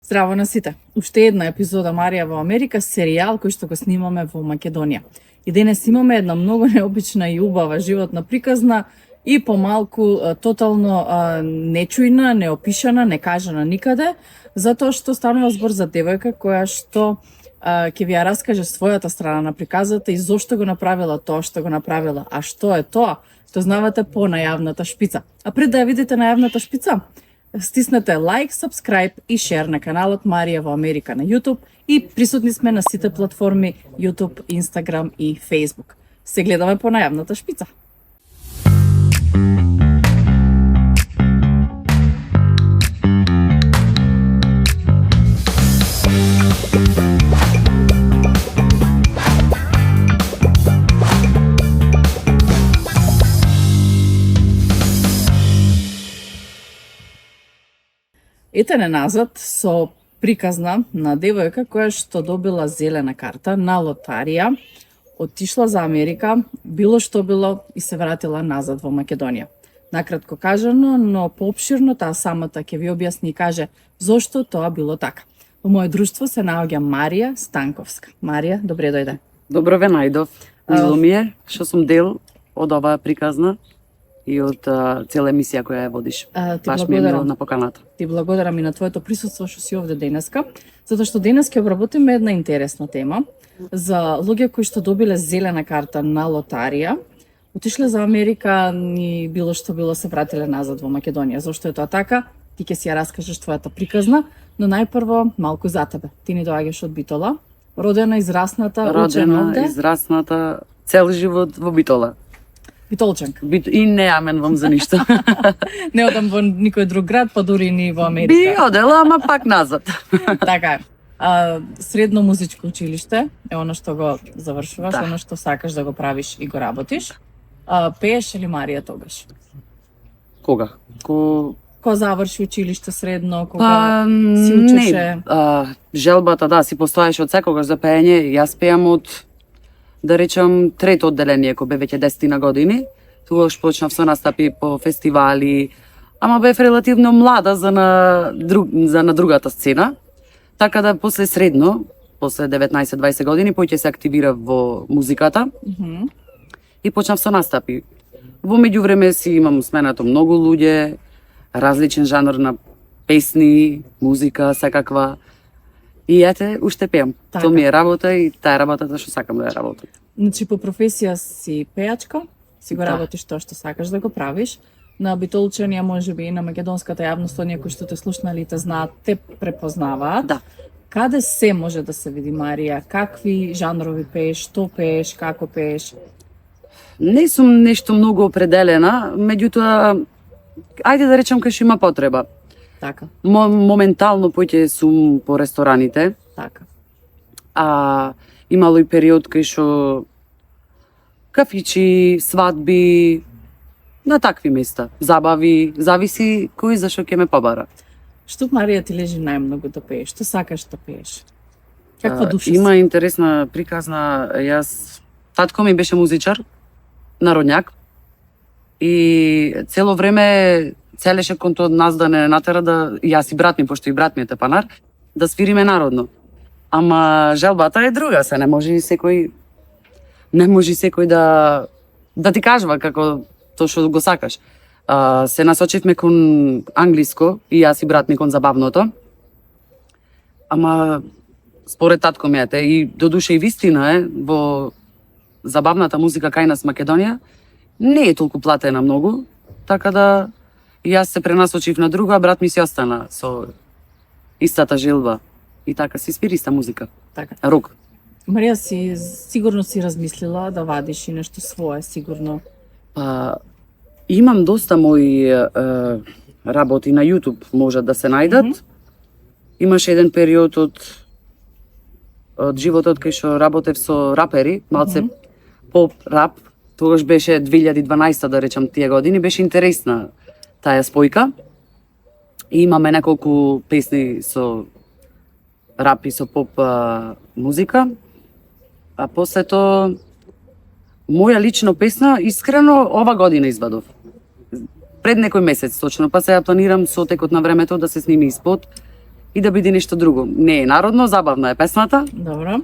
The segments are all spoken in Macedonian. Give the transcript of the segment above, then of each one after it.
Здраво на сите! Уште една епизода Марија во Америка, серијал кој што го снимаме во Македонија. И денес имаме една многу необична и убава животна приказна и помалку тотално нечујна, неопишана, некажана никаде, затоа што станува збор за девојка која што ќе ви ја раскаже својата страна на приказата и зошто го направила тоа што го направила. А што е тоа? Што знавате по најавната шпица. А пред да ја видите најавната шпица, стиснете лайк, сабскрајб и шер на каналот Марија во Америка на YouTube и присутни сме на сите платформи YouTube, Instagram и Facebook. Се гледаме по најавната шпица. Ете не назад со приказна на девојка која што добила зелена карта на лотарија, отишла за Америка, било што било и се вратила назад во Македонија. Накратко кажано, но поопширно таа самата ќе ви објасни и каже зошто тоа било така. Во моје друштво се наоѓа Марија Станковска. Марија, добре дојде. Добро ве најдов. Мило ми е што сум дел од оваа приказна и од цела емисија која ја водиш. Баш ми е мило на поканата. Ти благодарам и на твоето присуство што си овде денеска, затоа што денес ќе обработиме една интересна тема за луѓе кои што добиле зелена карта на лотарија, отишле за Америка и било што било се вратиле назад во Македонија. Зошто е тоа така? Ти ќе си ја раскажеш твојата приказна, но најпрво малку за тебе. Ти ни доаѓаш од Битола, родена, израсната, учена овде. Израсната цел живот во Битола. Битолчанка. И не ја менувам за ништо. Не одам во никој друг град, па дури ни во Америка. Би одела, ама пак назад. Така е. Средно музичко училиште е оно што го завршуваш, Да. оно што сакаш да го правиш и го работиш. Пееш ли Марија тогаш? Кога? Кога заврши училиште средно, кога си учеше? Желбата, да, си постоеше од секогаш за пеење. Јас пеам од, да речам, трето одделение, кој бе веќе 10 на години. Тогаш почнав со настапи по фестивали, ама бев релативно млада за на другата сцена. Така да после средно, после 19-20 години, поќе се активирав во музиката и почнав со настапи. Во меѓувреме си имам сменато многу луѓе, различен жанр на песни, музика, секаква. И ете, уште пеам. Така. Тоа ми е работа и таа е работата што сакам да ја работам. Значи, по професија си пејачка, си го Да. работиш тоа што сакаш да го правиш. На битолчанија, можеби и на македонската јавност, оние кои што те слушнали и те знаат, те препознаваат. Да. Каде се може да се види Марија? Какви жанрови пееш, што пееш, како пееш? Не сум нешто многу определена, меѓутоа, ајде да речам кај што има потреба. Така, Моментално поќе сум по рестораните, така. имало и период кај што кафичи, свадби, на такви места, забави, зависи кој зашо ќе ме побара. Што Марија ти лежи најмногу да пееш? Што сакаш да пееш? Каква душа си? Има интересна приказна. Јас, татко ми беше музичар, народњак, и цело време целеше кон тоа нас да не натера да, јас и брат ми, пошто и брат ми е тепанар, да свириме народно. Ама желбата е друга, се не може секој да ти кажува како тоа што го сакаш. Се насочивме кон англиско и јас и брат ми кон забавното. Ама според татко ми ете, и додуше и вистина е, во забавната музика кај нас Македонија не е толку платена многу, така да јас се пренасочив на друга, а брат ми си остана со истата желба. И така си свири иста музика. Така. Рок. Марија, сигурно си размислила да вадиш и нешто свое, сигурно. Имам доста мои работи на YouTube, можат да се најдат. Имаше еден период од животот кај што работев со рапери, малце поп рап. Тогаш беше 2012, да речам, тие години, беше интересна таа спојка. И имаме неколку песни со рап и со поп музика. А после тоа, моја лична песна, искрено, ова година извадов. Пред некој месец точно, па сега планирам со текот на времето да се сними испод и да биде нешто друго. Не е народно, забавна е песната Добро.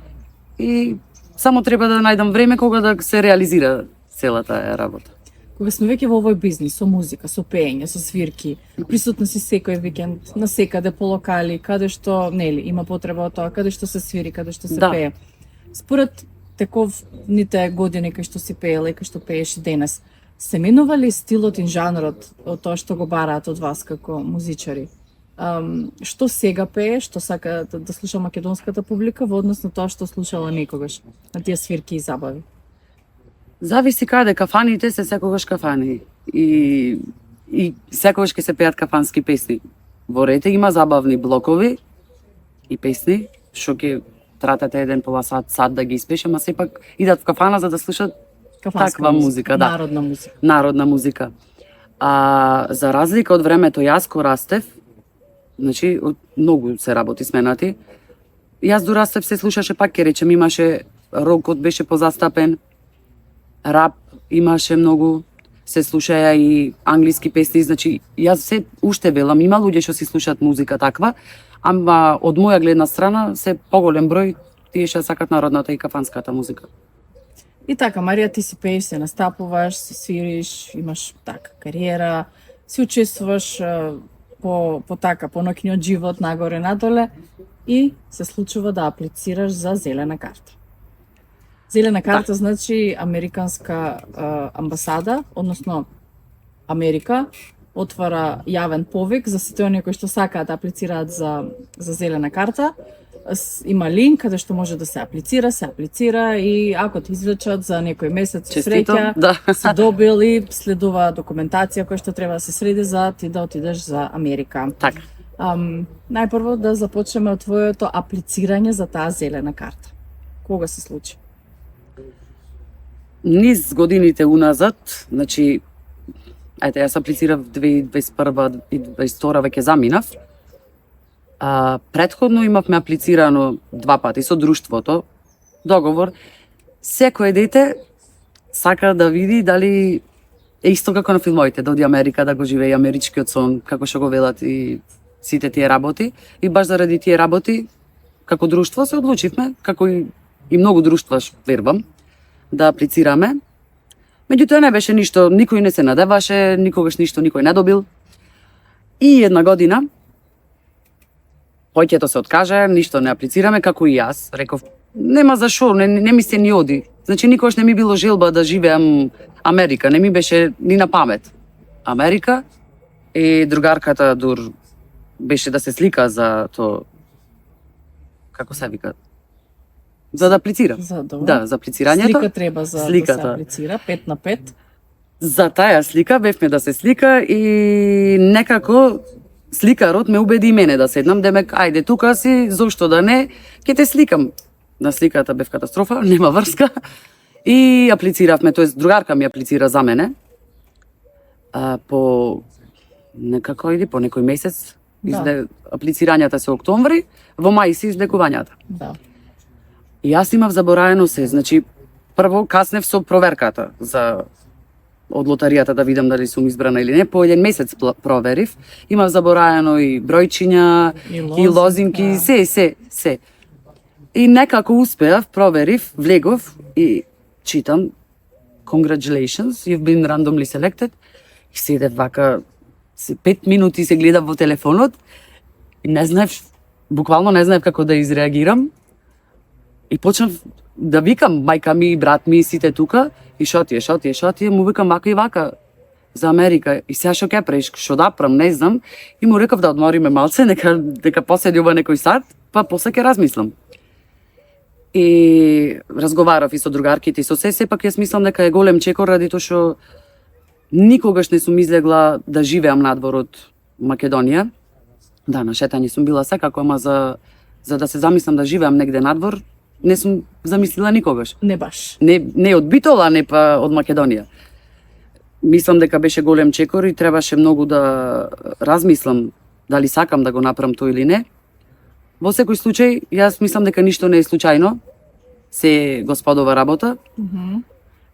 и само треба да најдам време кога да се реализира целата е работа. Кога сме веќе во овој бизнис, со музика, со пеење, со свирки, присутна си секој викенд, на секаде по локали, каде што, нели, има потреба од тоа, каде што се свири, каде што се Да. пее. Според тековните години кај што си пеела и кај што пееш и денес, се менува ли стилот и жанрот од тоа што го бараат од вас како музичари? Што сега пее, што сака да слуша македонската публика во однос на тоа што слушала некогаш на тие свирки и забави? Зависи каде, кафаните се секогаш кафани и секогаш ќе се пеат кафански песни. Во рете има забавни блокови и песни што ќе тратате еден пола сат да ги испееш, ама сепак идат в кафана за да слушат таква музика, да. Народна музика. Народна музика. А за разлика од времето јас ко растев, значи од многу се работи сменати. Јас до растев се слушаше пак ќе речем имаше рокот беше позастапен, рап имаше многу, се слушаја и англиски песни, значи јас се уште велам има луѓе што си слушаат музика таква, ама од моја гледна страна се поголем број тие што сакат народната и кафанската музика. И така, Марија, ти си пееш, се настапуваш, се свириш, имаш така кариера, си учествуваш по ноќниот живот нагоре надоле и се случува да аплицираш за зелена карта. Зелена карта значи американска амбасада, односно Америка отвара јавен повик за сите оние кои што сакаат да аплицираат за зелена карта. Има линк каде што може да се аплицира и ако ти извлечат за некој месец среќа, да. си добил и следува документација која што треба да се среди за ти да отидеш за Америка. Така. Најпрво да започнеме од твоето аплицирање за таа зелена карта. Кога се случи? Низ годините уназад, значи, јас аплицирав 2021 и 2022 веќе заминав. Претходно имавме аплицирано 2 пати со друштвото, договор. Секое дете сака да види дали е исто како на филмовите, да оди Америка, да го живее америчкиот сон, како што го велат и сите тие работи. И баш заради тие работи, како друштво се одлучивме, како и многу друштва, вербам, да аплицираме. Меѓутоа не беше ништо, никој не се надеваше, никогаш ништо никој не добил. И една година, поќето се откаже, ништо не аплицираме, како и јас. Реков, нема за шо, не ми се ни оди. Значи, никогаш не ми било желба да живеам Америка, не ми беше ни на памет. Америка и другарката дур беше да се слика за то, како се вика, за да аплицира. Да, за аплицирањето. Слика треба за да се аплицира, 5 на 5. За таја слика бевме да се слика и некако сликарот ме убеди и мене да седнам, демек, ајде тука си, зошто да не, ќе те сликам. На сликата бев катастрофа, нема врска. И аплициравме, тоест другарка ми аплицира за мене. По некако или по некој месец, аплицирањата се октомври, во мај си излекувањата. Да. И јас имав забораено се, значи прво каснев со проверката од лотаријата да видам дали сум избрана или не, по еден месец проверив, имав забораено и бројчиња, и лозинки, се. И некако успеав, проверив, влегов и читам Congratulations, you've been randomly selected. И седев вака, 5 минути се гледав во телефонот и не знаев, буквално не знаев како да изреагирам. И почнав да викам мајка ми, брат ми, сите тука, и шо тие, му викам вака и вака за Америка. И сега шо ќе правиш, шо да прам, не знам. И му рекав да одмориме малце, дека поседи ова некој сат, па после ќе размислам. И разговарав и со другарките и со сепак јас мислам дека е голем чекор ради тоа што никогаш не сум излегла да живеам надвор од Македонија. Да, на шетање сум била секако, ама за да се замислам да живеам негде надвор, не сум замислила никогаш. Не баш. Не од Битола, не па од Македонија. Мислам дека беше голем чекор и требаше многу да размислам дали сакам да го направам тоа или не. Во секој случај, јас мислам дека ништо не е случајно, се господова работа.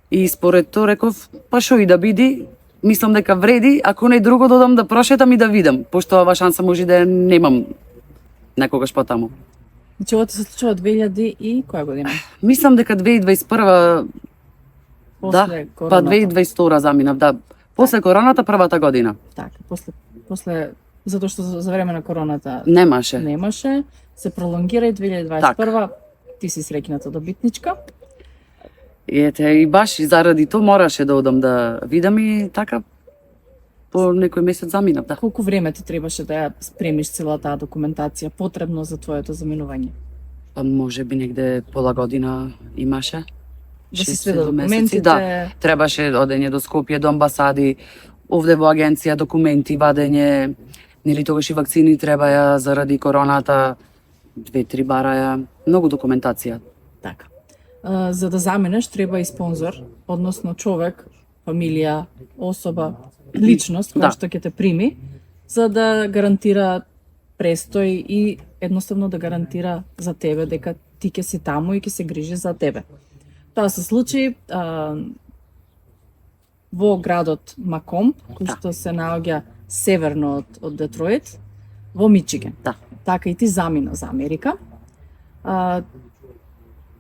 И според тоа реков, па шо и да биде, мислам дека вреди, ако не друго додам да прошетам и да видам, пошто ова шанса може да немам некогаш потаму. Значи, ова се случува 2000 и која година? Мислам дека 2021 После па короната. 2022 заминав, да. После короната првата година. Така, после затоа што за време на короната Немаше. немаше, се пролонгира и 2021 ти си среќната добитничка. И ете, и баш и заради тоа мораше да одам да видам и така по некој месец заминав, да. Колку време ти требаше да ја спремиш целата таа документација потребно за твоето заминување? Па може би негде пола година имаше. Да се 6-7 сведат месеци, документите. Да, требаше одење до Скопје, до амбасади, овде во агенција документи, вадење, нели тогаш и вакцини требаја заради короната, 2-3 бараја, многу документација. Така. За да заминеш треба и спонзор, односно човек, фамилија, особа, личност која Да. што ќе те прими, за да гарантира престој и едноставно да гарантира за тебе дека ти ќе си таму и ќе се грижи за тебе. Тоа се случи во градот Макомб, кој Да. што се наоѓа северно од Детроит, во Мичиген. Да. Така и ти замина за Америка.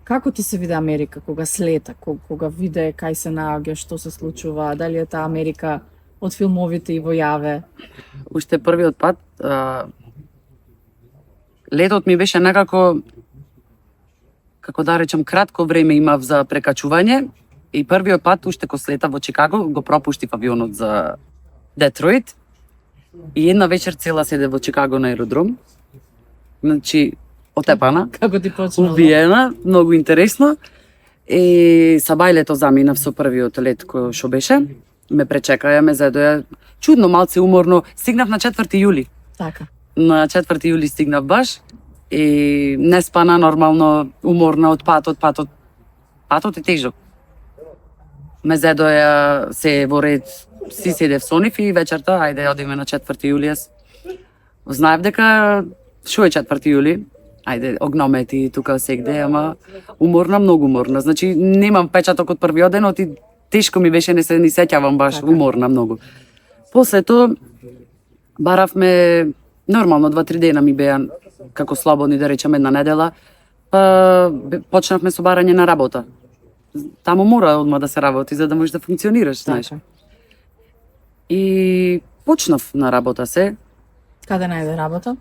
Како ти се виде Америка кога слета, кога виде кај се наоѓа, што се случува, дали е таа Америка од филмовите и во јаве? Уште првиот пат, летот ми беше некако, како да речам, кратко време имав за прекачување и првиот пат, уште кога слета во Чикаго, го пропуштив авионот за Детройт и една вечер цела седе во Чикаго на аеродром. Значи, отепана, Како ти почнало? убиена, многу интересно. И са бајлето заминав со првиот лет кој што беше. Ме пречекаја, ме зедоја. Чудно, малце уморно. Стигнав на 4 јули. Така. На 4 јули стигнав баш и не спана нормално, уморна од патот. Патот е тежок. Ме зедоја се во ред, си седев со нив и вечерта, ајде, одиме на 4 јулијас. Знаев дека шо е 4 јули, ајде, огномети тука сегде, ама уморна, многу уморна. Значи, немам печаток од првиот ден, и тешко ми беше, не се ни сеќавам баш, Така. уморна многу. После тоа, баравме, нормално 2-3 дена ми беа како слободни, да речем, една недела, па почнавме со барање на работа. Таму мора одма да се работи за да можеш да функционираш, знаеш. Така. И почнав на работа се, Каде најде работа?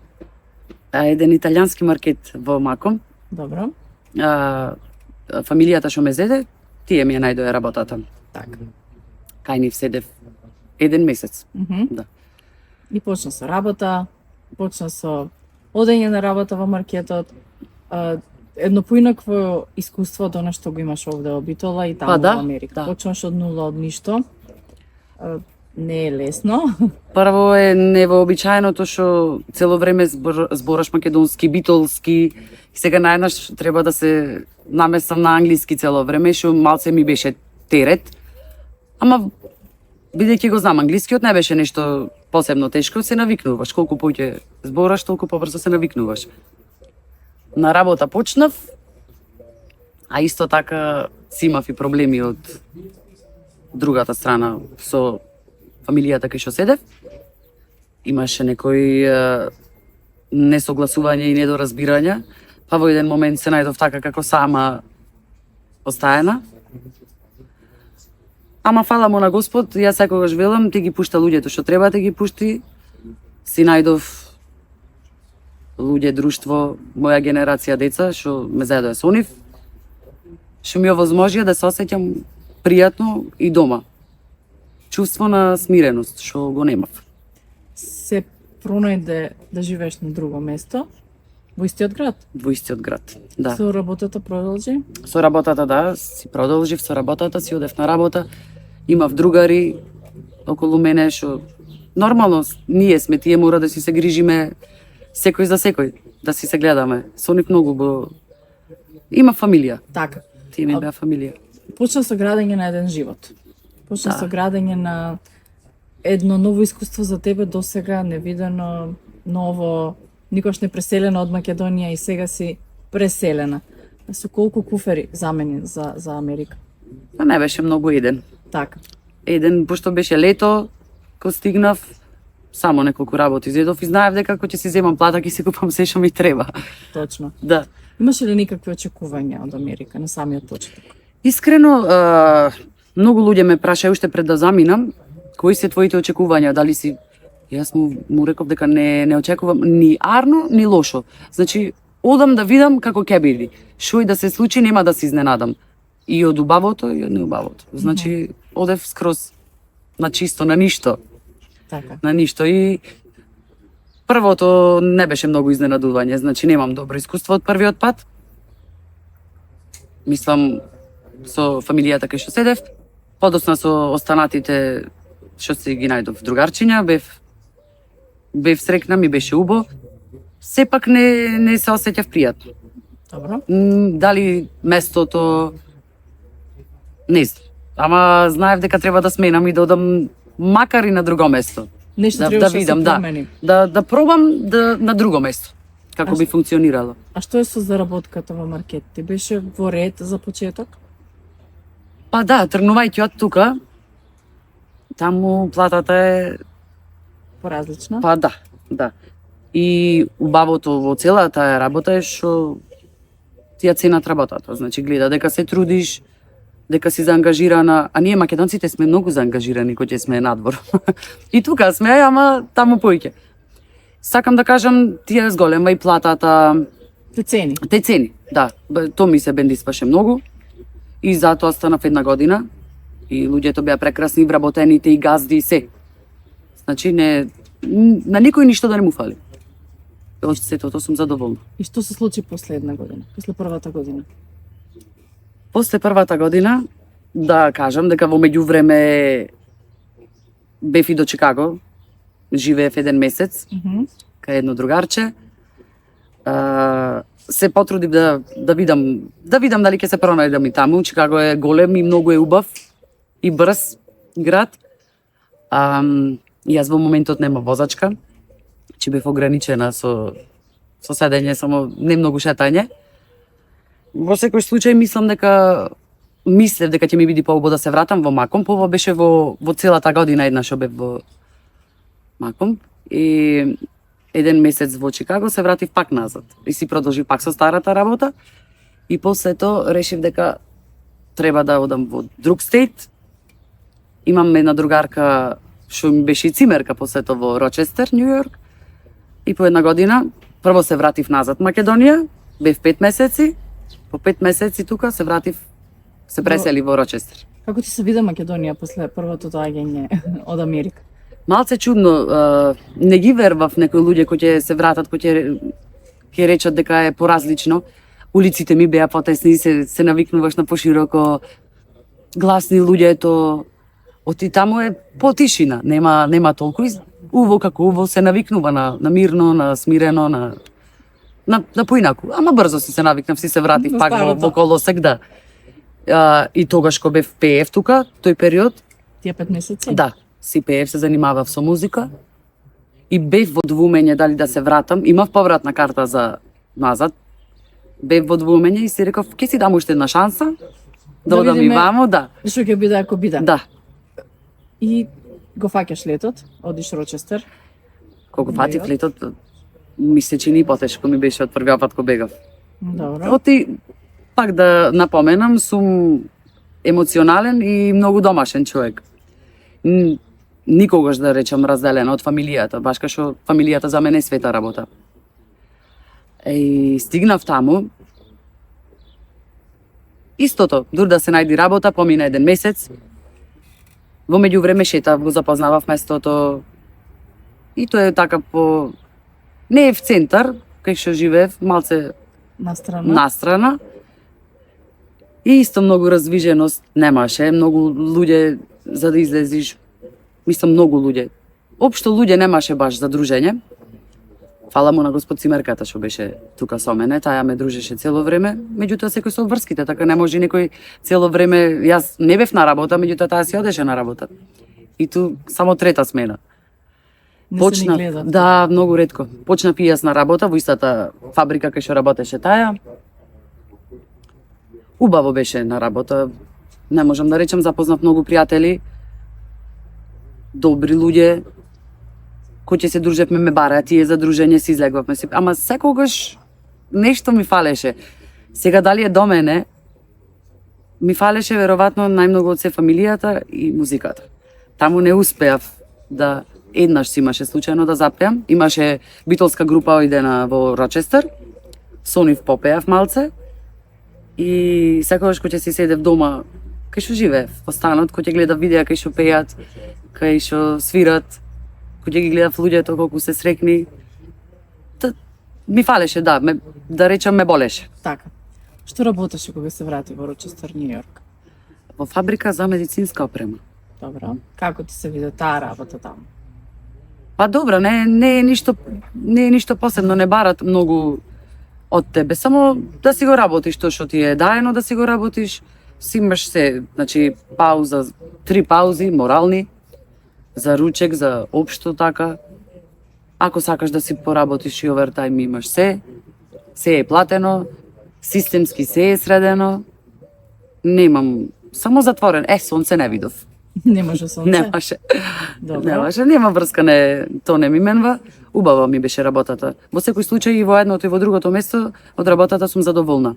еден италијански маркет во Маком. Добро. Фамилијата што ме зеде, тие ми ја најдоја работата. Така. Кај нив седев 1 месец. Да. И почна со работа, почна со одење на работа во маркетот, едно поинакво искуство од она што го имаш овде во Битола и таму Па да, во Америка. да. Почнаш од нула, од ништо. Не е лесно. Прво е невообичаеното што цело време збораш македонски, битолски, и сега наеднаш треба да се намесам на англиски цело време, што малце ми беше терет. Ама бидејќи го знам англискиот, не беше нешто посебно тешко, се навикнуваш. Колку поќе збораш, толку побрзо се навикнуваш. На работа почнав, а исто така си имав и проблеми од другата страна со фамилијата кај што седев. Имаше некои несогласување и недоразбирање, па во еден момент се најдов така како сама остаена. Ама фала му на Господ, јас секогаш велам, ти ги пушта луѓето што треба да ги пушти. Си најдов луѓе, друштво, моја генерација деца, што ме заедоја со нив, што ми овозможија да се осеќам пријатно и дома. Чувство на смиреност, што го немав. Се пронајде да живееш на друго место, во истиот град. Во истиот град. Да. Со работата продолжи? Со работата, да, си продолжив со работата, си одев на работа. Имав другари околу мене што нормално ние сме, тие мора да си се грижиме секој за секој, да си се гледаме. Со нив многу го има фамилија. Така. Тие ми беа фамилија. Почна со градење на еден живот. Почна Да. со градење на едно ново искуство за тебе, досега невидено, ново, никош не преселена од Македонија и сега си преселена. Со колку куфери замени за Америка? Па не беше многу еден. Така. Еден, пошто беше лето, кога стигнав, само неколку работи изедов и знаев дека ако ќе си земам плата, ќе си купам се што ми треба. Точно. Да. Имаше ли никакви очекувања од Америка на самиот почеток? Искрено, многу луѓе ме прашаја уште пред да заминам, кои се твоите очекувања, дали си... Јас му реков дека не очекувам ни арно, ни лошо. Значи, одам да видам како ќе биде. Што и да се случи, нема да се изненадам. И од убавото, и од неубавото. Значи, одев скроз на чисто, на ништо. Така. На ништо. И првото не беше многу изненадување. Значи, немам добро искуство од првиот пат. Мислам, со фамилијата кај што седев. Подосна со останатите што си ги најдов другарчиња, бев срекна, ми беше убо. Сепак не се осеќав пријатно. Добро. Дали местото... Не знам. Ама знаев дека треба да сменам и да одам макар и на друго место. Нешто Да требаше видам, се да. промени. Да пробам на друго место. Како би функционирало. А што е со заработката во маркет? Ти беше во ред за почеток? Па да, тргнувајќи од тука, таму платата е... Поразлична? Па да. И убавото во целата таа работа е што ти ја ценат работата. Значи гледа дека се трудиш, дека си заангажирана, а ние македонците сме многу заангажирани кога ќе сме надвор. И тука сме, ама таму поиќе. Сакам да кажам, ти ја зголема и платата, Те цени. те цени, да. Тоа ми се бендиспаше многу и затоа останав една година и луѓето беа прекрасни, вработените и газди и се. Значи на никој ништо да не му фали. Од сетото сум задоволна. И што се случи после една година? После првата година? После првата година, да кажам дека во меѓувреме бев и до Чикаго, живеев еден месец, кај едно другарче. Се потрудив да видам дали ќе се пронајдам и таму. Чикаго е голем и многу е убав и брз град. Јас во моментот нема возачка, че бев ограничена со седење, само не многу шетање. Во секој случај мислев дека ќе ми биде поубаво да се вратам во Макомб. Ова беше во целата година една што бев во Макомб. И еден месец во Чикаго се вратив пак назад. И си продолжив пак со старата работа. И после тоа решив дека треба да одам во друг стейт. Имам една другарка што ми беше и цимерка после тоа во Рочестер, Нью Йорк. И по една година прво се вратив назад Македонија, бев 5 месеци. По 5 месеци тука се вратив, се пресели во Рочестер. Како ти се вида Македонија после првото доаѓање од Америка? Малце чудно, не ги вервав некои луѓе кои ќе се вратат, кои ќе речат дека е поразлично. Улиците ми беа потесни, се навикнуваш на пошироко, гласни луѓето. Оти таму е потишина, нема толку. Уво како уво се навикнува на мирно, на смирено, на поинаку. Ама брзо се навикнав, се вратив пак во колосек, да. И тогаш кога бев пеев тука, тој период. Тие 5 месеци? Да, си пеев, се занимавав со музика. И бев во двумење дали да се вратам. Имав повратна карта за назад. Бев во двумење и си реков, ќе си дам уште една шанса. Да одам и вамо, да. Што ќе биде ако биде? Да. И го фаќаш летот, одиш Рочестер. Кога фатив летот, ми се чини потешко ми беше од првиот пат кога бегав. Добро. Оти, пак да напоменам, сум емоционален и многу домашен човек. Никогаш да речам разделена од фамилијата, баш кашо фамилијата за мене е света работа. И стигнав таму, истото, дур да се најди работа, помина еден месец. Во меѓувреме шетав, го запознавав местото. И тоа е така не е в центар, кај што живеев, малце настрана. И исто многу развиженост немаше, многу луѓе за да излезиш, мислам многу луѓе. Општо луѓе немаше баш за дружење. Фала му на господ Цимерката што беше тука со мене, таја ме дружеше цело време, меѓутоа секој со врските, така не може некој цело време, јас не бев на работа, меѓутоа таа си одеше на работа. И ту само трета смена. Почнав, да, многу ретко. Почнав и јас на работа во истата фабрика кај што работеше таја. Убаво беше на работа. Не можам да речам, запознав многу пријатели, добри луѓе, кој ќе се дружевме, ме бараа тие за дружење, си излегвавме си. Ама секогаш нешто ми фалеше. Сега дали е до мене, ми фалеше веројатно најмногу од се фамилијата и музиката. Таму не успеав да еднаш си имаше случајно да запеам. Имаше битолска група ојдена во Рочестер, со нив попеав малце и секогаш кога ќе си седев дома, кај што живеев, во станот, кога ќе гледав видеа кај што пеат, кај што свират, кога ќе ги гледав луѓето колку се срекни, ми фалеше, да, да речам ме болеше. Така. Што работеше кога се врати во Рочестер, Нью Йорк? Во фабрика за медицинска опрема. Добро. Како ти се виде таа работа таму? Па добро, не е ништо посебно, не барат многу од тебе, само да си го работиш тоа што ти е даено, да си го работиш, си имаш се, значи пауза, 3 паузи морални, за ручек, за општо така. Ако сакаш да си поработиш и овертајм имаш се е платено, системски се е средено, немам, само затворен, сонце не видов. Не може сонце? Немаше. Добро. Немаше, нема врска, то не ми менва. Убава ми беше работата. Во секој случај и во едното и во другото место од работата сум задоволна.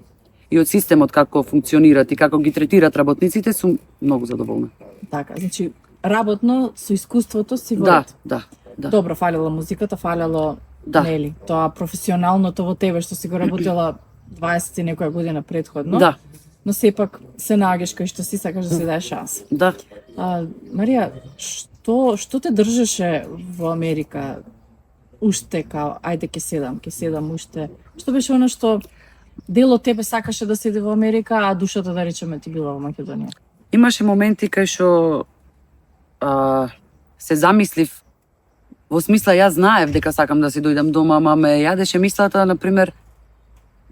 И од системот како функционират и како ги третират работниците сум многу задоволна. Така, значи работно со искуството си во Да, ред. да. Добро, фалела музиката, фалело Да. нели, тоа професионалното во тебе што си го работела 20 и некоја година претходно. Да. Но сепак се наоѓаш кај што си сакаш да си даеш шанс. Да. Марија, што те држеше во Америка? Уште као, ајде ќе седам уште. Што беше она што дел од тебе сакаше да седи во Америка, а душата да речеме ти била во Македонија? Имаше моменти кај што се замислив, во смисла јас знаев дека сакам да си дојдам дома, ама ме јадеше мислата, например,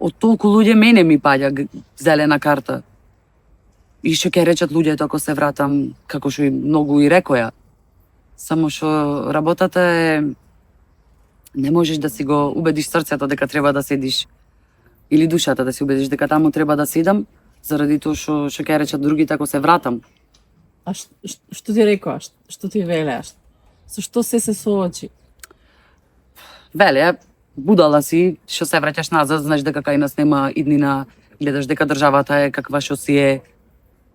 од толку луѓе мене ми паѓа зелена карта. И што ќе речат луѓето ако се вратам, како што и многу и рекоја. Само што работата е, не можеш да си го убедиш срцето дека треба да седиш, или душата да си убедиш дека таму треба да седам, заради тоа што ќе речат другите ако се вратам. А што ти рекоа? Што ти велеа? Со што се соочи? Веле, будала си, што се враќаш назад, знаеш дека кај нас нема иднина, гледаш дека државата е каква што си е.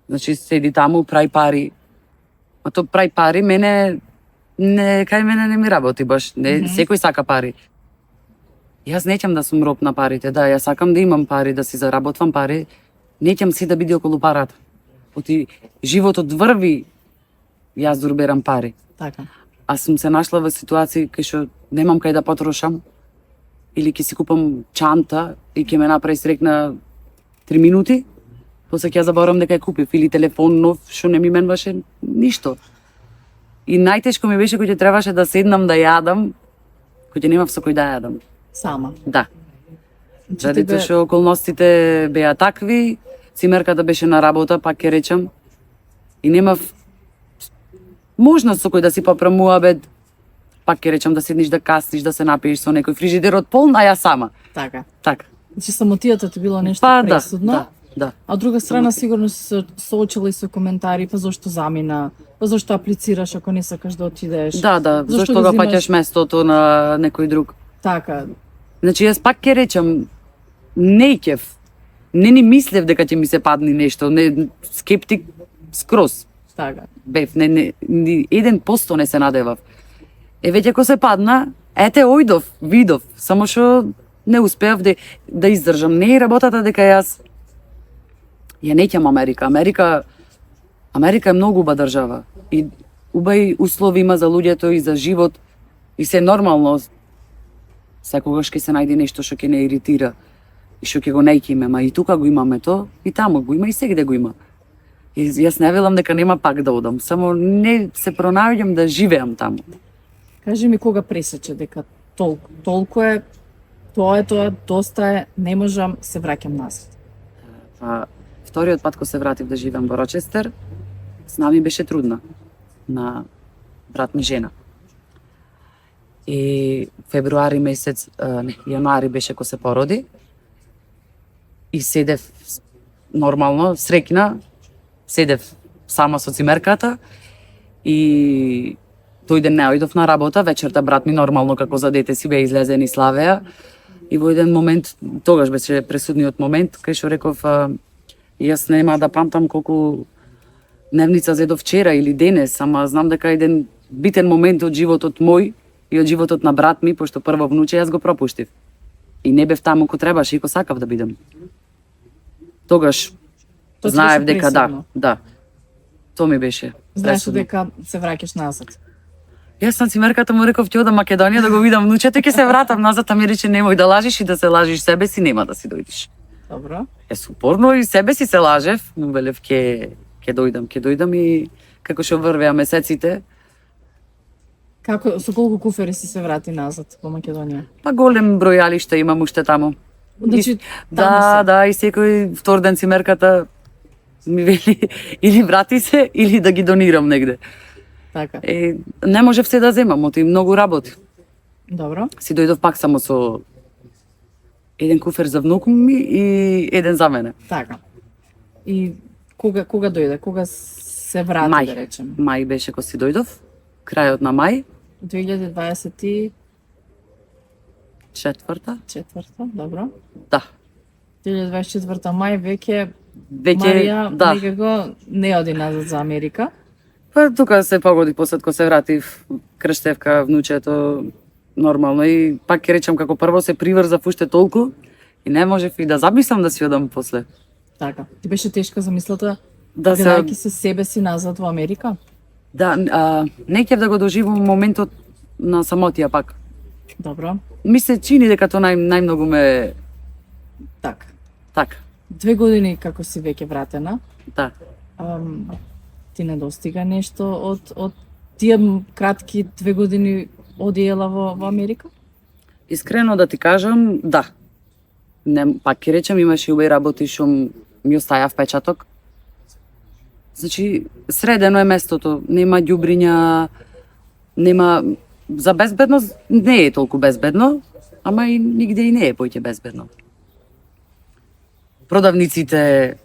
Значи седи таму, прави пари. А то прави пари, кај мене не ми работи баш. Секој сака пари. Јас неќам да сум роб на парите, да, јас сакам да имам пари, да си заработвам пари, неќам се да биде околу парата. Оти животот врви, јас да урберам пари. Така. А сум се нашла во ситуации кај што немам кај да потрошам, или ќе си купам чанта и ќе ме направи срекна 3 минути, после ќе ја заборам дека ја купив, или телефон нов, што не ми менваше ништо. И најтешко ми беше кога ќе требаше да седнам да јадам, кога ќе немав со кој да јадам. Сама. Да. Заради тоа што околностите беа такви, цимерката беше на работа, пак ќе речам, и немав можност со кој да си попрамува бед, пак ќе речам да седниш да касниш, да се напиеш со некој фрижидерот полн, а ја сама. Така. Така. Значи самотијата ти било нешто Па пресудно. да. А од друга страна сигурно си се соочила и со коментари, па зошто замина, па зошто аплицираш ако не сакаш да отидеш. Да, зашто го паќаш местото на некој друг. Така. Значи јас пак ќе речам, неќев, не ни мислев дека ќе ми се падни нешто, не скептик скроз. Така. Бев, ни 1% не се надевав. Веќе ако се падна, ојдов, видов, само што не успеав да издржам. Не е работата дека јас ја неќам Америка. Америка е многу уба држава и убави услови има за луѓето и за живот и се нормално. Секогаш ќе се најде нешто што ќе не иритира и што ќе го најкиме, ма и тука го имаме то, и таму го има, и сегде го има. И јас не велам дека нема пак да одам, само не се пронаоѓам да живеам таму. Кажи ми кога пресече дека толку е, тоа, доста е, не можам, се враќам назад. Вториот пат кога се вратив да живеам во Рочестер, сна ми беше трудна на брат ми жена. И февруари месец, јануари беше кога се породи. И седев нормално, среќна, седев сама со цимерката и тој ден не ојдов на работа, вечерта брат ми нормално како за дете си беа излезени славеа. И во еден момент, тогаш беше пресудниот момент, кај што реков, јас нема да памтам колку дневница зедов вчера или денес, ама знам дека еден битен момент од животот мој и од животот на брат ми, пошто прво внуче јас го пропуштив. И не бев таму ко требаше и ко сакав да бидам. Тогаш Тоа ти знаев беше дека пресудно. да. Тоа ми беше. Знаеш пресудно. дека се враќаш назад. Јас на цимерката му реков ќе одам Македонија да го видам внучето, ќе се вратам назад, а ми рече немој да лажиш и да се лажиш себе си, нема да си дојдеш. Добро. Јас упорно и себе си се лажев, му велев ќе дојдам и како што врвеа месеците, Како со колку куфери си се врати назад во Македонија? па голем број алишта имам уште таму. Значи, Да, да, и секој втор ден цимерката ми вели или врати се или да ги донирам негде. Така. Не можев се да земам, оти многу работи. Добро. Си дојдов пак само со еден куфер за внук ми и еден за мене. Така. И кога дојде? Кога се врати, Мај. да речем? Мај беше кога си дојдов, крајот на мај, 2024, четврта, добро. да. 2024 мај веќе Веќе, Марија да. некако не оди назад за Америка. Па тука се погоди посет кога се вратив, крштевка, внучето, нормално и пак ќе речам како прво се приврзав уште толку и не можев и да замислам да си одам после. Така. Ти беше тешка за мислата, Да се гледајќи се себе си назад во Америка? да, не ќе да го доживам моментот на самотија пак. Добро. Ми се чини дека тоа најмногу ме Така. така. 2 години како си веќе вратена, Да. ти недостига нешто од тие кратки 2 години одиела во Америка? Искрено да ти кажам, да. Не, пак ќе речем, имаше убави работи што ми оставија впечаток. Значи, средено е местото, нема ѓубриња, нема... За безбедност не е толку безбедно, ама и нигде и не е поќе безбедно. Продавниците,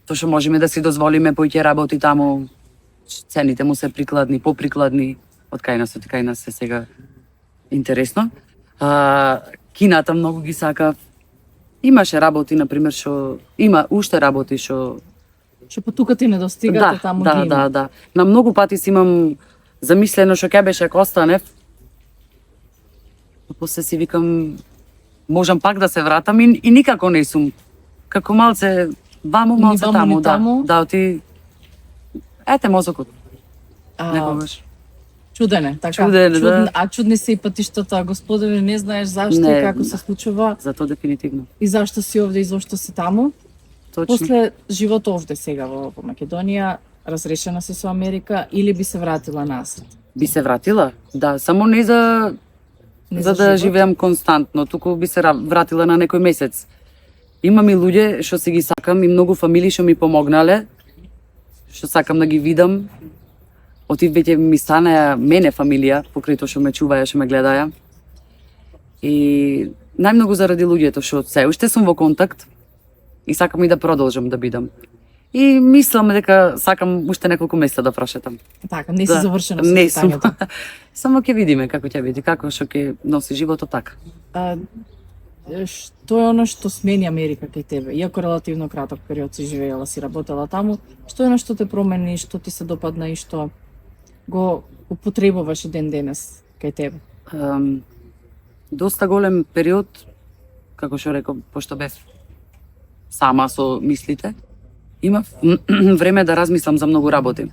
тоа што можеме да си дозволиме, поќе работи таму, цените му се прикладни, поприкладни, од кај нас е сега интересно. Кината многу ги сакав. Имаше работи, например, што има уште работи што Што по тука ти недостигате, таму ги има. да. На многу пати си имам замислено што ќе беше ако останев. А после си викам можам пак да се вратам и никако не сум. Како малце ваму, Ни малце ваму, таму, ни да. таму. Да, оти ете мозокот. А, Некогаш. Чудене, така. Чудене, да. А чудни се и патиштата, господине, не знаеш зашто Не, и како се случува Зато дефинитивно. и зашто си овде и зашто си таму. Точно. После живот овде сега во Македонија, разрешена си со Америка или би се вратила назад? Би се вратила, да, само не за Не за да живот? живеам константно, туку би се вратила на некој месец. Имам и луѓе што се ги сакам и многу фамилии што ми помогнале, што сакам да ги видам. Оти веќе ми станаа мене фамилија, покрај тоа што ме чуваја, што ме гледаја. И најмногу заради луѓето што се уште сум во контакт и сакам и да продолжам да бидам. И мислам дека сакам уште неколку места да прошетам. Така, не си завршена со Не сум. питањето. Само ќе видиме како ќе биде, како што ќе носи животот така. А, што е оно што смени Америка кај тебе? Иако релативно краток период си живеела, си работела таму, што е оно што те промени, што ти се допадна и што го употребуваш и ден денес кај тебе? Доста голем период, како што реков, пошто бев сама со мислите, имав време да размислам за многу работи.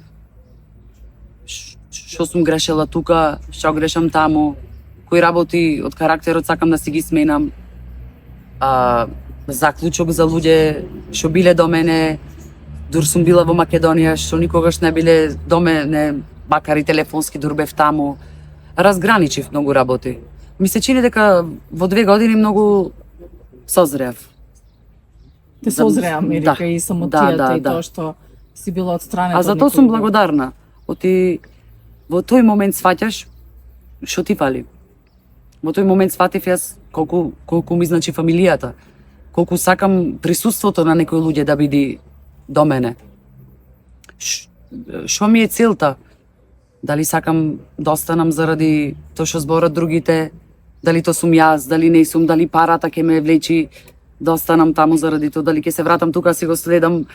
Што сум грешела тука, што грешам таму, кои работи од карактерот сакам да си ги сменам, заклучок за луѓе што биле до мене, дур сум била во Македонија, што никогаш не биле до мене, макар и телефонски дур бев таму. Разграничив многу работи. Ми се чини дека во 2 години многу созреав. Те созреа Америка и самотијата и тоа што си била одстранета. А за тоа сум благодарна. Оти во тој момент сваќаш што ти фали. Во тој момент сватив јас колку ми значи фамилијата, колку сакам присуството на некои луѓе да биде до мене. Што ми е целта? Дали сакам да останам заради тоа што зборат другите, дали тоа сум јас, дали не сум, дали парата ќе ме влечи да останам таму заради тоа, дали ќе се вратам тука си го следам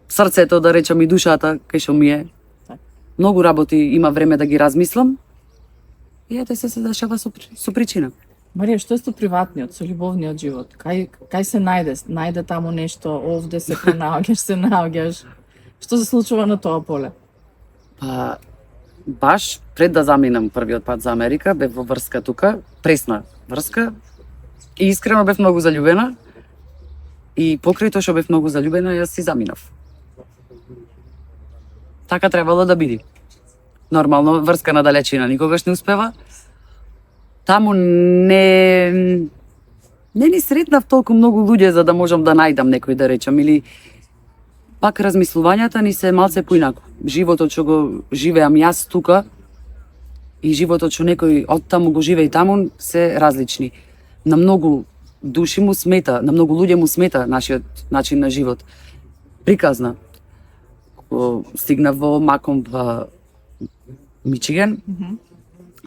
срцето, да речам, и душата кај што ми е. Многу работи има време да ги размислам. И ете се дешава со причина. Марија, што е со приватниот, со љубовниот живот? Кај се најде таму нешто, овде се наоѓаш. Што се случува на тоа поле? Па, баш пред да заминам првиот пат за Америка, бев во врска тука, пресна врска, и искрено бев многу заљубена. И покрај тоа што бев многу заљубена, јас си заминав. Така требало да биде. Нормално, врска на далечина никогаш не успева. Таму не ни сретнав толку многу луѓе за да можам да најдам некој, да речам, или пак размислувањата ни се малце поинаку. Животот што го живеам јас тука и животот што некој од таму го живее и таму се различни. На многу души му смета, на многу луѓе му смета нашиот начин на живот. Приказна. Кога стигнав во Макомб, Мичиген,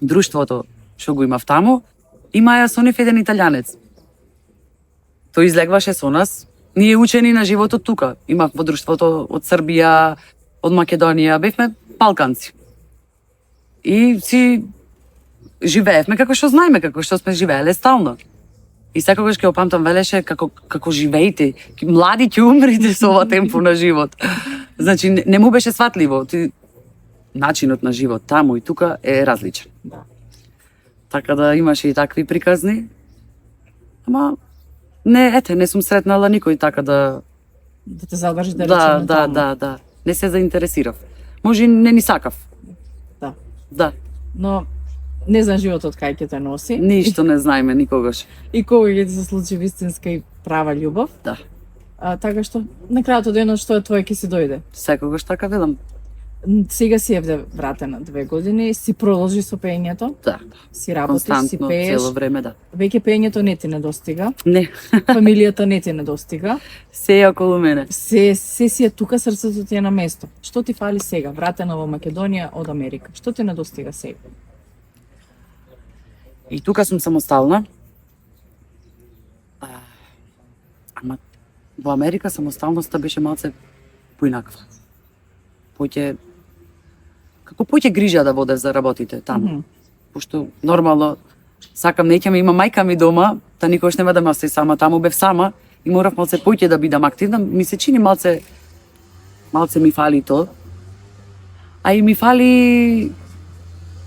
друштвото што го имав таму, имаја со нив еден италијанец. Тој излегваше со нас. Ние учени на животот тука. Имав во друштвото од Србија, од Македонија, бевме балканци. И си живеевме како што знаеме, како што сме живееле стално. И секогаш ќе опамтам, велеше како живеете, млади ќе умрите со ова темпо на живот. Значи не му беше сватливо. Начинот на живот таму и тука е различен. Да. Така да имаше и такви приказни. Ама не сум сретнала никој така да те задржи да речеме таму. Да. Не се заинтересирав. Може не ни сакав. Да. Но не знам животот кај ќе те носи. Ништо не знаеме никогаш. И кога ќе ти се случи вистинска и права љубов. Да. Така што на крајот од денот што е твое ќе си дојде. Секогаш така велам. Сега си евде вратена 2 години, си продолжи со пеењето? Да. Си работиш, си Константно, пееш. цело време, да. Веќе пеењето не ти недостига. Не. Фамилијата не ти недостига. Се е околу мене. Се си е тука, срцето ти е на место. Што ти фали сега, вратена во Македонија од Америка? Што ти недостига сега? И тука сум самостална. Ама во Америка самосталноста беше малце поинаква. Како поќе грижа да водев за работите таму. Пошто нормално сакам неќаме има мајка ми дома, та никош нема да ме остави сама, таму бев сама и морав малце поќе да бидам активна. Ми се чини малце ми фали тоа. А и ми фали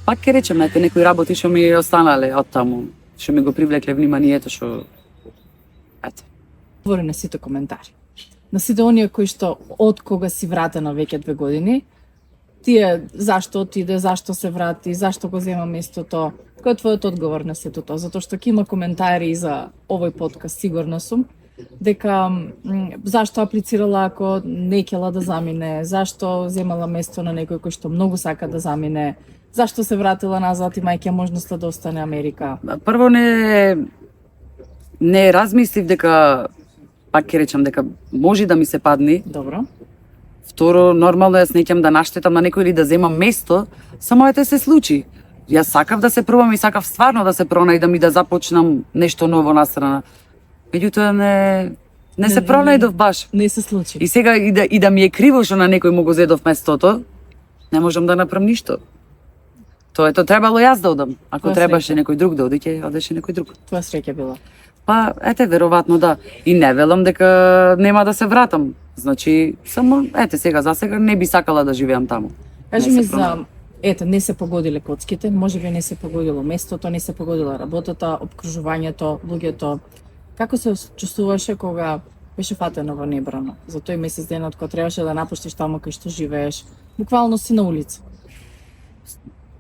пак ќе речем некои работи што ми останале од таму, што ми го привлекле вниманието што ете. Говори на сите коментари. На сите оние кои што од кога си вратена веќе 2 години, тие зашто отиде, зашто се врати, зашто го зема местото. Кој е твојот одговор на сето тоа? Затоа што ќе има коментари и за овој подкаст, сигурна сум, дека зашто аплицирала ако не ќела да замине, зашто земала место на некој кој што многу сака да замине, зашто се вратила назад имајќи можноста да остане Америка. Прво не размислив дека пак ќе речам дека може да ми се падни. Добро. Второ, нормално јас неќам да наштетам на некој или да земам место, само ете се случи. Јас сакав да се пробам и сакав стварно да се пронајдам и да започнам нешто ново настрана. Меѓутоа не се пронајдов баш. Не се случи. И сега и да ми е криво што на некој му го зедов местото, не можам да направам ништо. Тоа требало јас да одам. Ако Тоа требаше среќа. некој друг да оди, ќе одеше некој друг. Тоа среќа била. Па, ете, веројатно да. И не велам дека нема да се вратам. Значи, само, сега, за сега не би сакала да живеам таму. Кажи Не ми се за, не се погодиле коцките, можеби не се погодило местото, не се погодила работата, обкружувањето, луѓето. Како се чувствуваше кога беше фатена во небрано? За тој месец денот кога требаше да напуштиш таму кај што живееш, буквално си на улица.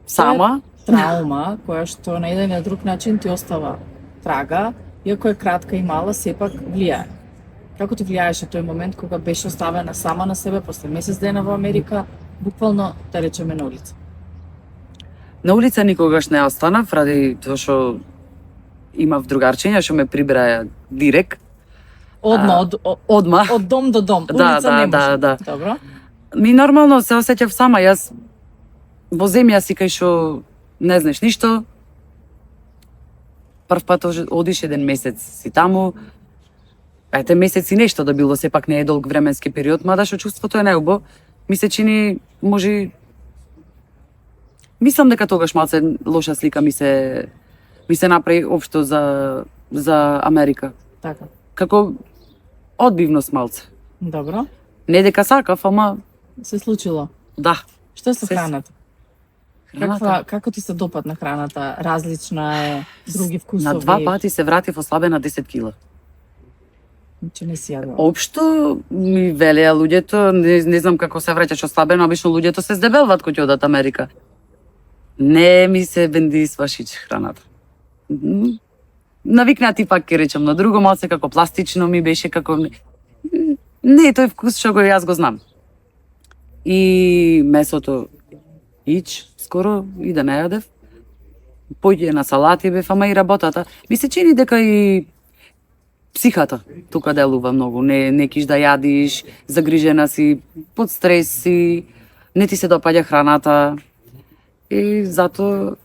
Сама? Траума која што на еден или друг начин ти остава трага, иако е кратка и мала, сепак влијае. Како ти влијаеше тој момент кога беше оставена сама на себе после месец дена во Америка, буквално да речеме на улица? На улица никогаш не останав, ради тоа што имав другарчиња што ме прибраја директ. Одма. Од дом до дом. Да, Улица не може. да. Добро. Ми нормално се осеќав сама. Јас во земја си кај што не знаеш ништо, прв пат одиш еден месец си таму, ете месец и нешто да било, сепак не е долг временски период, мада што чувството е неубо, ми се чини, може, мислам дека тогаш малце лоша слика ми се направи општо за Америка. Така. Како одбивност малце. Добро. Не дека сакав, ама Се случило. да. Што со Се- храната? Како ти се допадна храната? Различна е, други вкусови? На 2 пати се вратив ослабена 10 кила. Че не си јадела. Општо ми велеа луѓето, не знам како се враќаш ослабено, обично луѓето се здебелват кога ќе одат Америка. Не ми се бендисвашич храната. Навикнати пак ќе речам на друго, малце како пластично ми беше, како не е тој вкус што го јас го знам. И месото скоро и да не јадев. Појде на салати бев, ама и работата. Ми се чини дека и психата тука делува многу. Не киш да јадиш, загрижена си, под стрес си, не ти се допаѓа храната. И затоа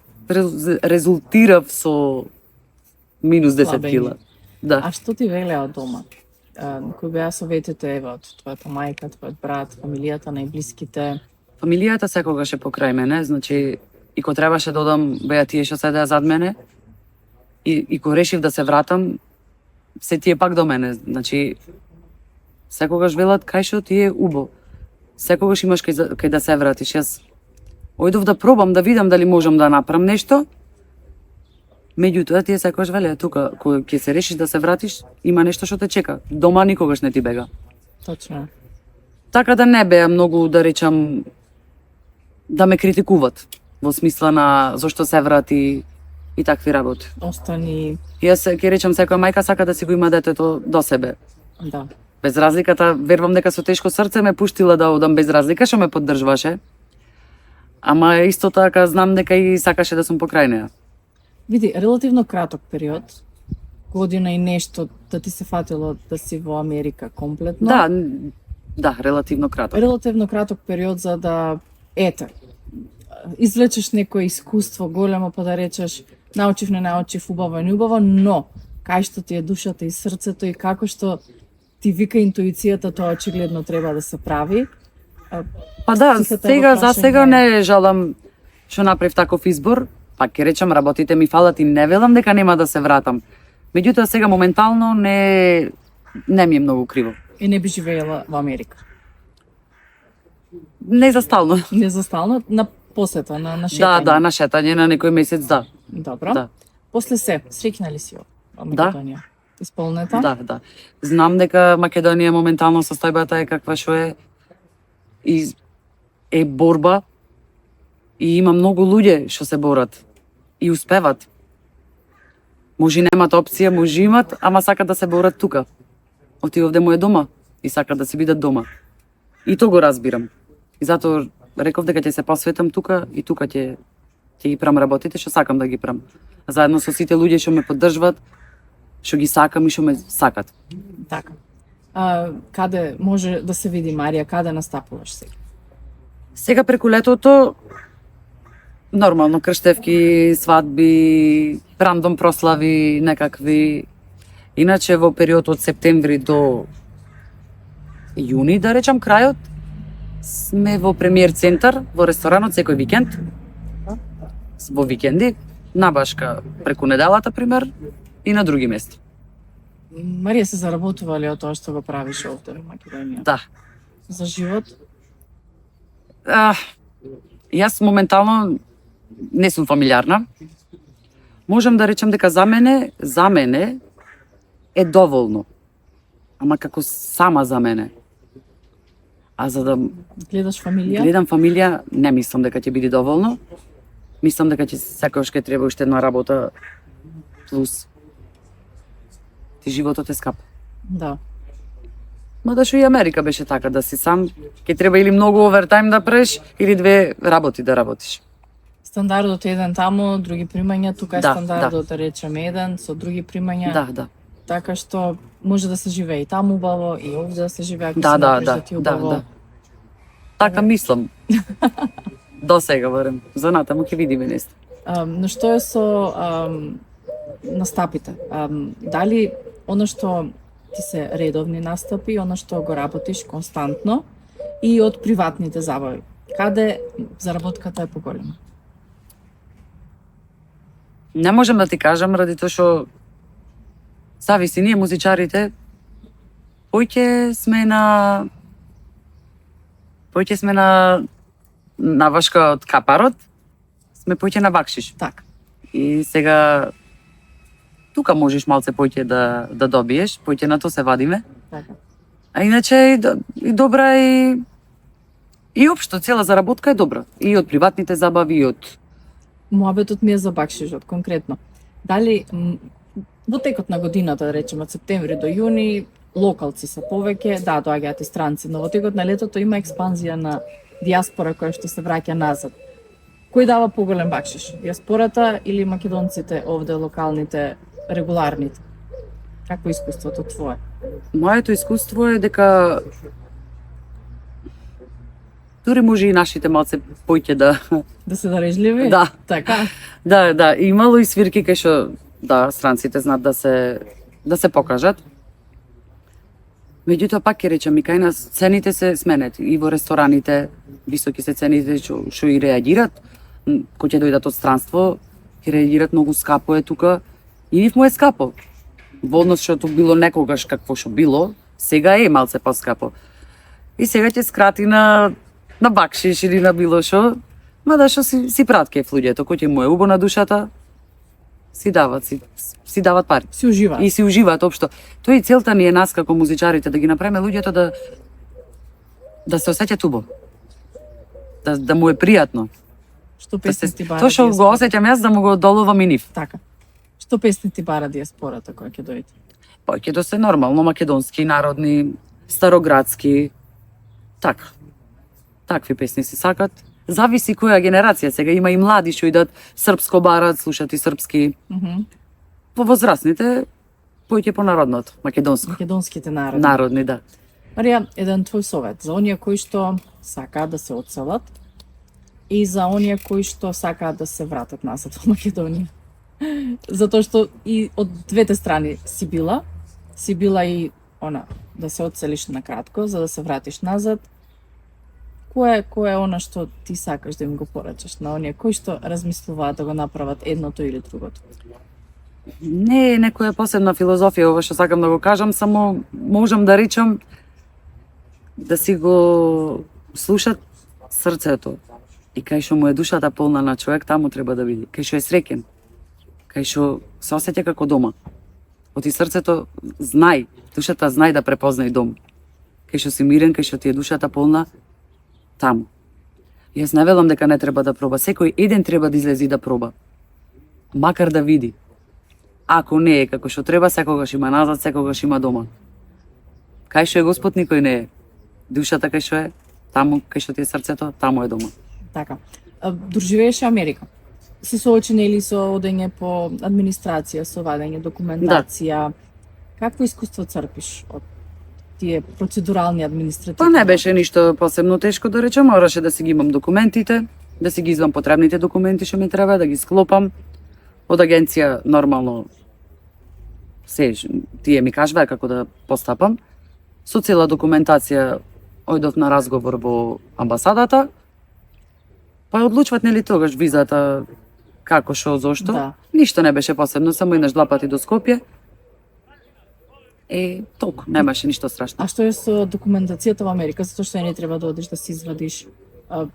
резултирав со минус 10 Слабење. кила. Да. А што ти велеа од дома? Кои беа советите еве од твојата мајка, твојот брат, фамилијата, најблиските? Фамилијата секогаш е покрај мене, значи и кога требаше да одам, беа тие што седеа зад мене. И кога решив да се вратам, се тие пак до мене. Значи, секогаш велат кај што ти е убо. Секогаш имаш кај да се вратиш. Јас ојдов да пробам, да видам дали можам да направам нешто. Меѓутоа, тие секогаш велеа тука, кога ќе се решиш да се вратиш, има нешто што те чека. Дома никогаш не ти бега. Точно. Така да не беа многу, да речам, да ме критикуват. Во смисла на зошто се врати и такви работи. Остани, Јас ќе речам, секоја мајка сака да си го има детето до себе. да. Без разликата, верувам дека со тешко срце ме пуштила да одам без разлика, што ме поддржуваше. Ама исто така знам дека и сакаше да сум покрај неа. Види, релативно краток период, година и нешто да ти се фатило да си во Америка комплетно. Да, релативно кратко. Релативно краток период за да, извлечеш некое искуство големо, па да речеш, научив, не научив, убаво, не убаво, но кај што ти е душата и срцето и како што ти вика интуицијата, тоа очигледно треба да се прави. Па да, Психата сега, го за прашање. сега не жалам што направив таков избор. Пак ќе речам, работите ми фалат и не велам дека нема да се вратам. Меѓутоа сега моментално не ми е многу криво. И не би живеела во Америка. Не за стално. Не за стално, на посета, на шетање. Да, на шетање на некој месец, да. Добро. Да. После се, среќна ли си во Македонија? Исполнета? Да. Знам дека Македонија моментално состојбата е каква што е и е борба и има многу луѓе што се борат и успеват. Може немат опција, може имат, ама сакат да се борат тука. Оти овде му е дома и сакат да се бидат дома. И то го разбирам. И затоа реков дека ќе се посветам тука и тука ќе ги прам работите што сакам да ги прам. Заедно со сите луѓе што ме поддржуват, што ги сакам и што ме сакат. Така. Каде може да се види Марија, каде настапуваш сега? Сега преку летото нормално крштевки, свадби, рандом прослави некакви. Иначе во период од септември до јуни, да речам крајот, сме во премиер центар, во ресторанот секој викенд. Во викенди, на башка преку неделата пример и на други места. Марија се заработува ли од тоа што го правиш овде во Македонија? Да. За живот? Јас моментално не сум фамилиарна. Можам да речам дека за мене е доволно. Ама како сама за мене. А за да Гледаш фамилија? гледам фамилија, не мислам дека ќе биде доволно. Мислам дека секогаш ќе треба уште една работа плюс. Ти животот е скап. Да. Мада што и Америка беше така, да си сам, ќе треба или многу овертајм да преш, или 2 работи да работиш. Стандардот е еден таму, други примања, тука е Да, стандардот, да речем, еден, со други примања. Да. Така што може да се живее и таму убаво, и овде да се живее, ако Да, се да, направиш да, да ти да, убаво. да. Така мислам. До сега барем. За натаму ќе видиме нешто. Но што е со настапите? Дали оно што ти се редовни настапи, оно што го работиш константно и од приватните забави? Каде заработката е поголема? Не можам да ти кажам, ради тоа што зависи, ние музичарите поќе сме на вашка од капарот, сме поќе на бакшиш. Така. И сега тука можеш малце поќе да добиеш, поќе на тоа се вадиме. Така. А иначе и добра и општо цела заработка е добра. И од приватните забави, и од Муабетот ми е за бакшишот, конкретно. Дали во текот на годината, да речеме од септември до јуни, локалци се повеќе, да, доаѓаат и странци, но во текот на летото има експанзија на диаспора која што се враќа назад. Кој дава поголем бакшиш? Диаспората или македонците овде, локалните, регуларните? Какво е искуството твое? моето искуство е дека дури може и нашите малце поќе Да се дарежливи? Да. Така? Да, имало и свирки кај што странците знаат да се покажат. Меѓутоа пак ќе речам и кај нас цените се сменет и во рестораните високи се цените што и реагират. Кој ќе дојдат од странство ќе реагират многу скапо е тука и нив му е скапо. Во однос што било некогаш какво што било, сега е малце поскапо. И сега ќе скрати на бакшиш или на било што, мада што си прат кај луѓето, кој ќе му е убо на душата, си дават пари. Си уживаат. И си уживаат општо. Тоа и целта ни е нас како музичарите да ги направиме луѓето да се осеќаат убаво. Да му е пријатно. Што песни ти бара Тоа што го диаспора? осеќам јас да му го одолувам и нив. Така. Што песни ти бара диаспората која ќе дојде? Поќе да се нормално македонски, народни, староградски. Така. Такви песни си сакат. Зависи која генерација. Сега има и млади што идат српско барат, слушат и српски. Во возрастните поќе по народното, македонско. Македонските народи. Народни, да. Марија, еден твој совет за оние кои што сакаат да се одселат и за оние кои што сакаат да се вратат назад во Македонија. Затоа што и од двете страни си била и да се одселиш на кратко за да се вратиш назад. Кое е она што ти сакаш да им го порачаш на оние кои што размислуваат да го направат едното или другото? Не е некоја посебна филозофија ова што сакам да го кажам, само можам да речам да си го слушат срцето. И кај што му е душата полна на човек, таму треба да биде. Кај што е среќен. Кај што се осеќа како дома. Оти срцето душата знај да препознај дом. Кај што си мирен, кај што ти е душата полна, таму. Јас не велам дека не треба да проба. Секој еден треба да излези и да проба. Макар да види. Ако не е како што треба, секогаш има назад, секогаш има дома. Кај што е Господ, никој не е. Душата кај што е, таму кај што ти е срцето, таму е дома. Така. Доживееше Америка. Се соочени или со одење по администрација, со вадење документација. Какво искуство црпиш од тие процедурални административни? Па не беше ништо посебно тешко да речем, мораше да си ги имам документите, да си ги извам потребните документи што ми треба, да ги склопам. Од агенција нормално тие ми кажуваа како да постапам. Со цела документација ојдов на разговор во амбасадата. Па одлучват нели тогаш визата како, шо, зошто. Да. Ништо не беше посебно, само еднаш 2 пати до Скопје. Толку, немаше ништо страшно. А што е со документацијата во Америка? Затоа што не треба да одиш да си извадиш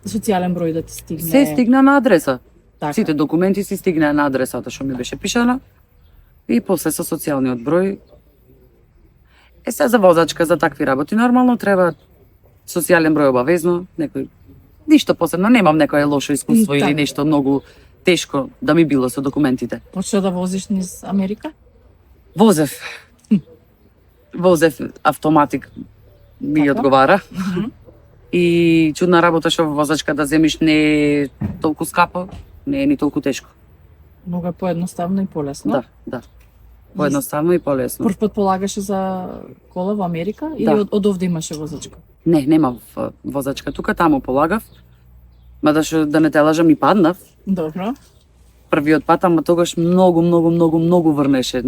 социјален број да ти стигне? Се стигна на адреса. Така. Сите документи си стигнаа на адресата што ми беше пишана. И после со социјалниот број. Се за возачка, за такви работи нормално треба социјален број обавезно, некој ништо посебно, немам некое лошо искуство или нешто многу тешко да ми било со документите. Почна да возиш низ Америка? Возев автоматик ми одговара. И чудна работа што возачка да земиш не е толку скапо, не е ни толку тешко. Многу е поедноставно и полесно. Да. Поедноставно и полесно. Прв пат полагаше за кола во Америка или од овде имаше возачка? Не, немав возачка тука, таму полагав. Мада што да не те лажам и паднав Добро. првиот пат, ама тогаш многу врнеше.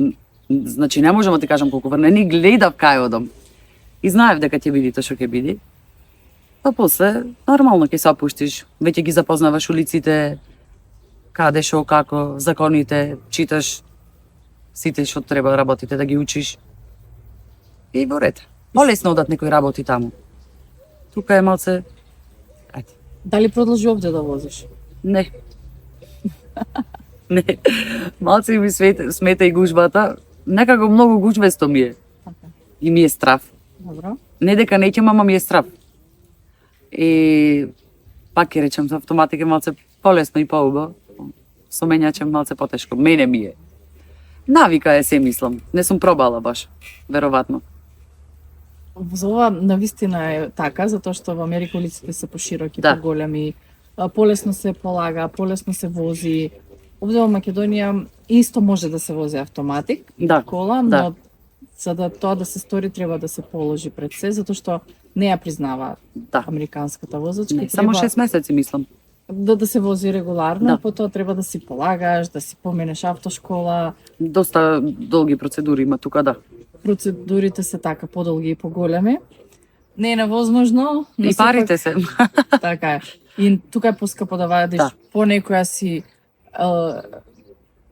Значи не можам да ти кажам колку врне, ни гледав кај одам. И знаев дека ќе биде тоа што ќе биде. Па после нормално ќе се опуштиш, веќе ги запознаваш улиците, каде шо како, законите, читаш сите што треба работите да ги учиш. И во ред. Полесно одат некои работи таму. Тука е малце. Ајде. Дали продолжи овде да возиш? Не. Не. Малце ми смета и гужбата. Некако многу гужвесто ми е. Така. И ми е страв. Добро. Не дека не ќе, ама ми е страв. И пак ќе речем, со автоматика е малце полесно и поубаво. Со менјаче малце потешко. Мене ми е. Навика е, се мислам. Не сум пробала баш, вероvatno. За ова навистина е така, затоа што во Америка улиците се пошироки, Да. поголеми, полесно се полага, полесно се вози. Овде во Македонија исто може да се вози автоматик, Да, кола, да. но за да тоа да се стори треба да се положи пред се, затоа што не ја признава Да. американската возачка. Не, само 6 месеци мислам. Да се вози регуларно, Да. потоа треба да си полагаш, да си поменеш автошкола. Доста долги процедури има тука, да. Процедурите се така подолги и поголеми. Не е невозможно, но И сепак парите се. така е. И тука е поскапо да вадиш Да. по некоја си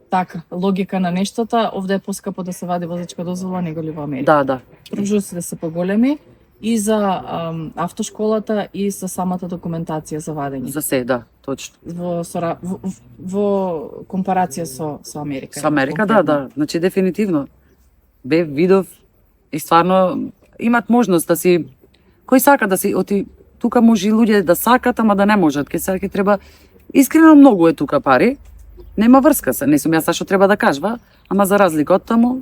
така логика на нештата, овде е поскапо да се вади возачка дозвола него ли во Америка. Да. Тружоците се поголеми и за автошколата и за самата документација за вадење. За се, да, точно. Во компарација со Америка. Со Америка, да. Значи, дефинитивно. Видов и стварно имат можност да си... Кој сака да си оти... Тука може и луѓе да сакат, ама да не можат. Ке треба... Искрено многу е тука пари. Нема врска се. Не сум јас што треба да кажва, ама за разлика од таму,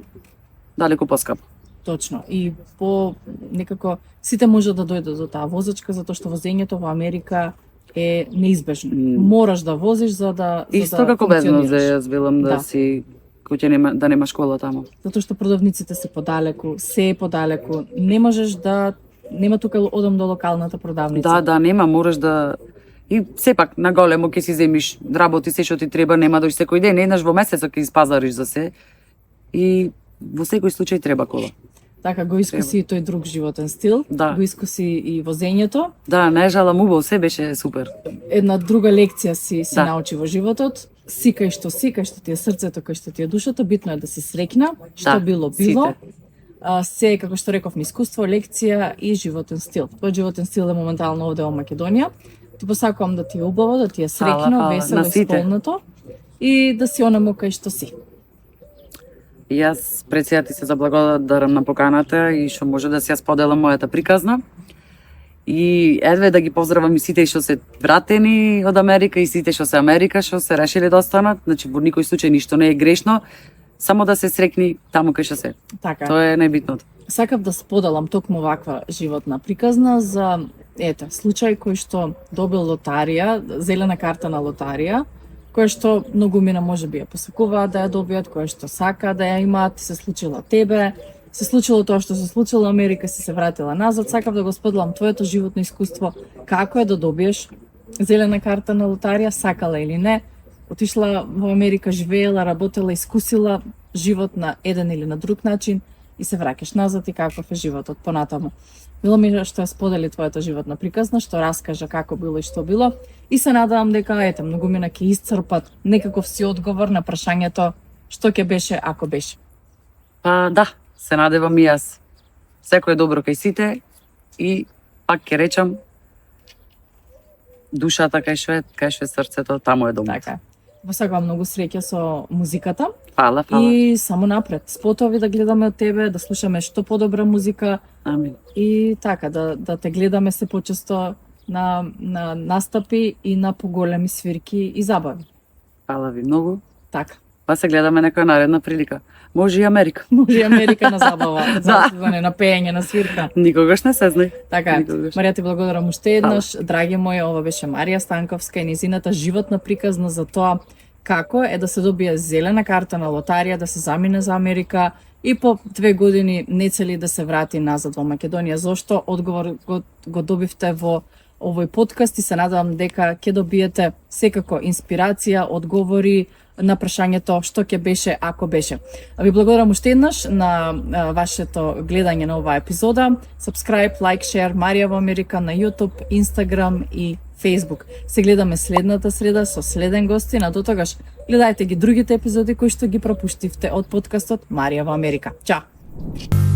далеку поскапо. Точно. И по некако сите можат да дојдат до таа возачка затоа што возењето во Америка е неизбежно. Мораш да возиш за да Исто како без нозе, функционираш. јас велам да Да. си кој нема да нема школа таму. Затоа што продавниците се подалеку, се е подалеку. Не можеш да нема тука одам до локалната продавница. Да, нема, можеш да и сепак на големо ќе си земиш работи се што ти треба, нема да секој ден, еднаш во месецот ќе испазариш за се. И во секој случај треба кола. Така го искуси и тој друг животен стил, Да. го искуси и возењето. Да, не жалам убаво, се беше супер. Една друга лекција си Да. научи во животот. Си кај што ти е срцето, кај што ти е душата, битно е да се срекна, што Да, било. сите. Се, како што рековме, искуство, лекција и животен стил. Тој животен стил е моментално овде во Македонија. Ти посакувам да ти е убаво, да ти е срекно, Фала, весело, на сите. исполнето и да си онаму кај што си. И јас пред сега ти се заблагодарам на поканата и што може да се ја споделам мојата приказна. И едве да ги поздравам и сите што се вратени од Америка и сите што се Америка, што се решили да останат. Значи, во никој случај ништо не е грешно, само да се срекни таму кај што се. Така. Тоа е најбитното. Сакав да споделам токму ваква животна приказна за случај кој што добил лотарија, зелена карта на лотарија, која што многумина можеби ја посакуваат да ја добијат, која што сака да ја имаат, се случила тебе, се случило тоа што се случило, Америка се вратила назад. Сакав да го споделам твоето животно искуство, како е да добиеш зелена карта на лотарија, сакала или не, отишла во Америка, живеела, работела, искусила живот на еден или на друг начин и се враќаш назад и каков е животот понатаму. Било ми што ја сподели твојата животна приказна, што раскажа како било и што било и се надевам дека многумина ќе исцрпат некаков си одговор на прашањето што ќе беше ако беше. Па да, се надевам и јас. Секој е добро кај сите и пак ќе речам душата кај што е срцето, таму е домот. Така. Посакувам многу среќа со музиката. Фала. И само напред, спотови да гледаме од тебе, да слушаме што подобра музика Амин. и така да те гледаме се почесто на настапи и на поголеми свирки и забави. Фала ви многу. Така. Па се гледаме некоја наредна прилика. Може и Америка. Може и Америка на забава, Да. на пеење, на свирка. Никогаш не се знај. Така е. Никогаш. Марија, ти благодарам уште еднаш. Драги мои, ова беше Марија Станковска и низината животна приказна за тоа како е да се добие зелена карта на лотарија, да се замине за Америка и по 2 години не цели да се врати назад во Македонија. Зошто? Одговор го добивте во овој подкаст и се надевам дека ќе добиете секако инспирација, одговори на прашањето што ќе беше ако беше. Ви благодарам уште еднаш на вашето гледање на оваа епизода. Subscribe, like, share Марија во Америка на YouTube, Instagram и Facebook. Се гледаме следната среда со следен гостин, а дотогаш гледајте ги другите епизоди кои што ги пропуштивте од подкастот Марија во Америка. Чао!